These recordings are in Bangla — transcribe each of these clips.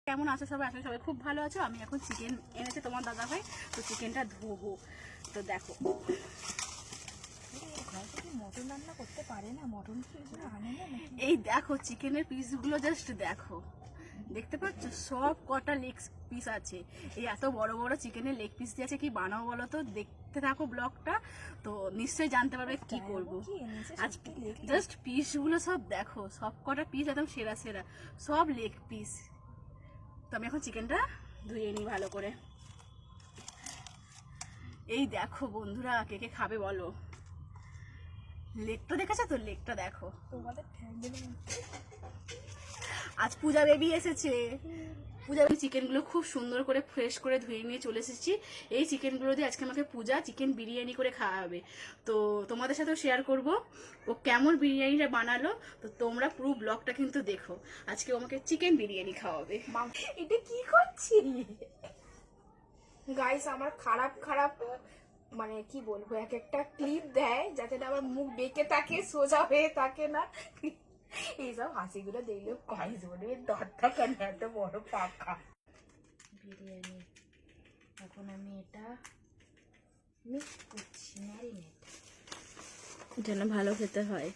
কেমন আছে সবাই? আসলে সবাই খুব ভালো আছো। আমি এখন চিকেন এনেছে তোমার দাদা ভাই, তো চিকেনটা ধোবো। তো দেখো মটন রান্না করতে পারে না, মটন আনে না। এই দেখো চিকেনের পিসগুলো, জাস্ট দেখো, দেখতে পাচ্ছ সব কটা লেগ পিস আছে। এই এত বড় বড় চিকেনের লেগ পিস দিয়ে আছে, কি বানাবো বলো তো? দেখতে থাকো ব্লগটা, তো নিশ্চয়ই জানতে পারবে কি করব। আজ জাস্ট পিসগুলো সব দেখো, সব কটা পিস একদম সেরা সেরা, সব লেগ পিস। তো আমি এখন চিকেনটা ধুয়ে নিই ভালো করে। এই দেখো বন্ধুরা, কে কে খাবে বলো? লেগটা দেখেছো তো? লেগটা দেখো। আজ পূজা বেবি এসেছে। পূজা বেবি চিকেনগুলো খুব সুন্দর করে ফ্রেশ করে ধুয়ে নিয়ে চলে এসেছি। এই চিকেনগুলো দিয়ে আজকে আমাকে পূজা চিকেন বিরিয়ানি করে খাওয়াবে। তো তোমাদের সাথেও শেয়ার করব ও কেমন বিরিয়ানিটা বানালো। তো তোমরা পুরো ব্লগটা কিন্তু দেখো। আজকে ও আমাকে চিকেন বিরিয়ানি খাওয়াবে। এটা কি করছি গাইস? আমার খারাপ খারাপ মানে কি বলবো, এক একটা ক্লিপ দেয় যাতে আমার মুখ বেঁকে থাকে, সোজা হয়ে থাকে না। এইসব হাসিগুলো দেখলে গাইস বলবে দরটা কেন এত বড় পাকা বিরিয়ানি। এখন আমি এটা মিক্স করছি, ম্যারিনেট যেন ভালো খেতে হয়।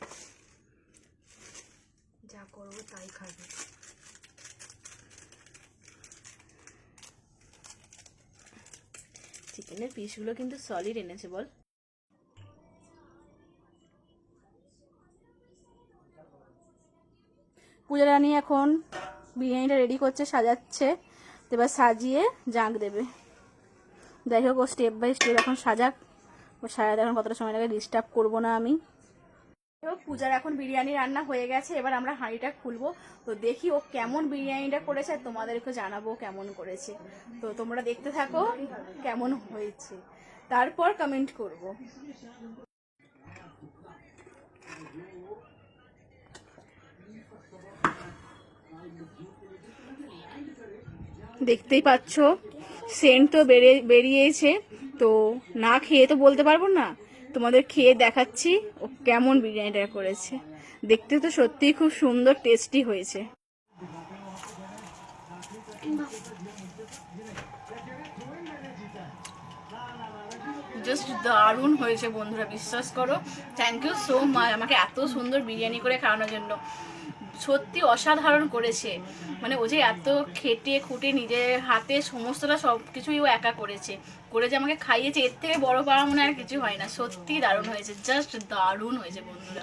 যা করবো তাই খাবে। চিকেনের পিসগুলো কিন্তু সলিড এনেছে বল। পূজা রানী এখন বিরিয়ানিটা রেডি করছে, সাজাচ্ছে। এবার সাজিয়ে জাঁক দেবে। যাই হোক, ও স্টেপ বাই স্টেপ এখন সাজাক। ও সাজাতে এখন কতটা সময় লাগে ডিস্টার্ব করবো না আমি। পূজার এখন বিরিয়ানি রান্না হয়ে গেছে, এবার আমরা হাঁড়িটা খুলবো। তো দেখি ও কেমন বিরিয়ানিটা করেছে, আর তোমাদেরকে জানাবো কেমন করেছে। তো তোমরা দেখতে থাকো কেমন হয়েছে, তারপর কমেন্ট করব। দেখতেই পাচ্ছ সেন্ট তো বেরিয়েছে। তো না খেয়ে তো বলতে পারবো না, তোমাদের খেয়ে দেখাচ্ছি ও কেমন বিরিয়ানিটা করেছে। দেখতে তো সত্যিই খুব সুন্দর টেস্টি হয়েছে। জাস্ট দারুণ হয়েছে বন্ধুরা, বিশ্বাস করো। থ্যাংক ইউ সো মাচ আমাকে এত সুন্দর বিরিয়ানি করে খাওয়ানোর জন্য। সত্যি অসাধারণ করেছে। মানে ও যে এত খেটে খুঁটে নিজের হাতে সমস্তটা সব কিছুই ও একা করেছে, করে যে আমাকে খাইয়েছে, এর থেকে বড় পাওয়া মনে আর কিছু হয় না। সত্যি দারুণ হয়েছে, জাস্ট দারুণ হয়েছে বন্ধুরা।